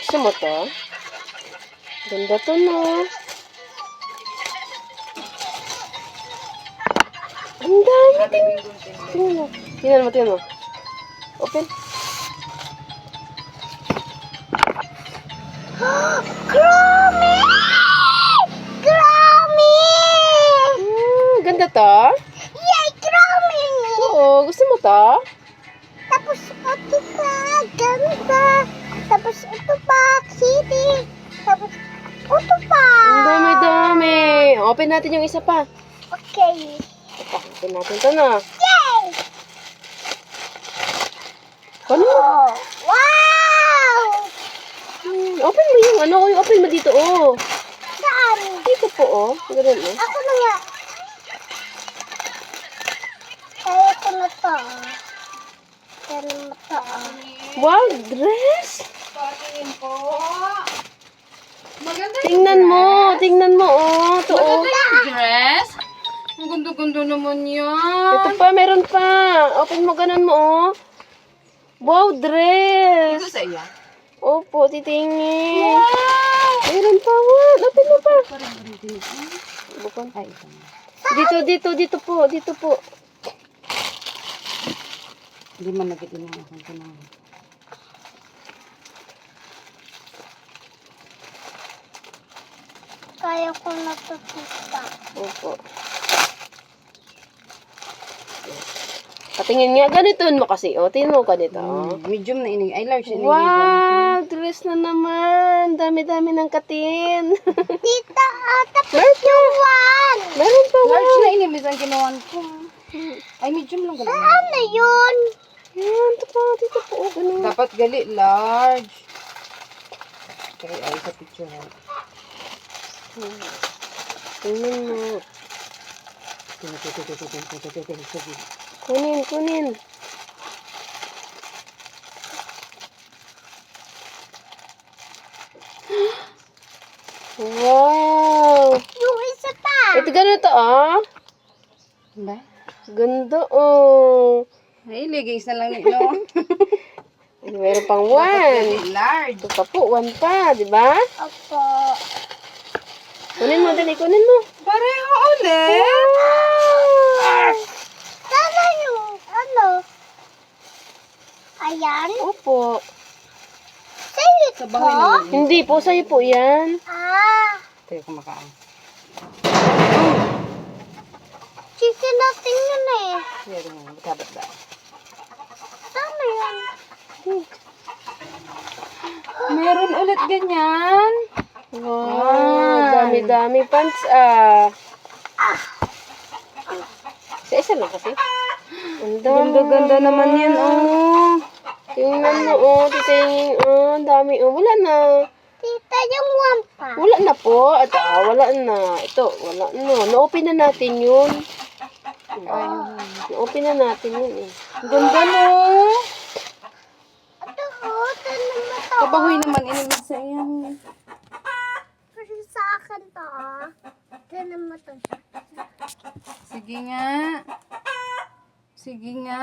Gusto mo to? Ganda to, no? Ang dami. Tingnan mo. Tingnan mo. Open. Grabe! Grabe! Ganda to? Yay, grabe! Oo, gusto mo to? Tapos ito pa, ganda. Tapos ito pa, kitty. Tapos ito pa. Ang dami-dami. Open natin yung isa pa. Okay. Open natin to, no? Yay! Ano? Oh, wow! Open mo yung ano. Open mo dito, oh. Saan? Dito po, oh. Ganun, oh. Ako na nga. Kaya ko na to. Kaya na to. Wow, dress. Patingin po. Maganda yung Tingnan mo, oh. Ito, oh. Maganda yung dress. Ang gundo-gundo naman yan. Ito pa, meron pa. Open mo, ganun mo, oh. Wow, dress. Ito sa iya. Opo, titingin. Meron pa, what? Open mo pa. Bukan. Dito po. Hindi man nagitinuha kung tinawag. Kaya ko na to kita. Opo. Patingin nga, ganitoon mo kasi. O, tingin mo ganito. Medium na ini. Ay, large ini. Wow, dress na naman. Dami-dami ng katin. Tita, tapos yung one. Meron pa, Large wow. na ini. Bisan kinuhan ko. Ay, medium lang ganun. Saan na yun? Yan, ito pa, dito po. Oh, ganun. Dapat gali, large. Okay, ay, sa picture ha. Tingnan mo. Kunin. Wow. Yung isa pa. Ito ganito, ah. Ba? Ganda, oh. Ay, leggings na lang ito. Meron pang Dapat one. gali, large. Ito pa po, one pa, di ba? Opo. Kunin mo, dali, kunin mo. Pareho ulit. Wow. Sana yung ano? Ayan. Opo. Sa'yo Sa ito? bahay naman. Hindi po, sa'yo po yan. Ah. Tayo kumakain. Chicken natin yun eh. Meron nga, magkabat daw. Sana yun? Meron ulit ganyan. Wow, dami-dami pants, ah. Isa lang kasi. Ang dami. Ganda-ganda naman yan, oh. Tingnan mo, oh, titingin, oh, ang dami, oh, wala na. Tita, yung one pa. Wala na po, at wala na. Ito, wala na. Na-open na natin yun. Na-open na natin yun, eh. Ganda, no? Ito ko, ito naman to. Kabahoy naman, inimig sa iyan. Kasi sa akin to, ah. Ito naman to. Sige nga. Sige nga.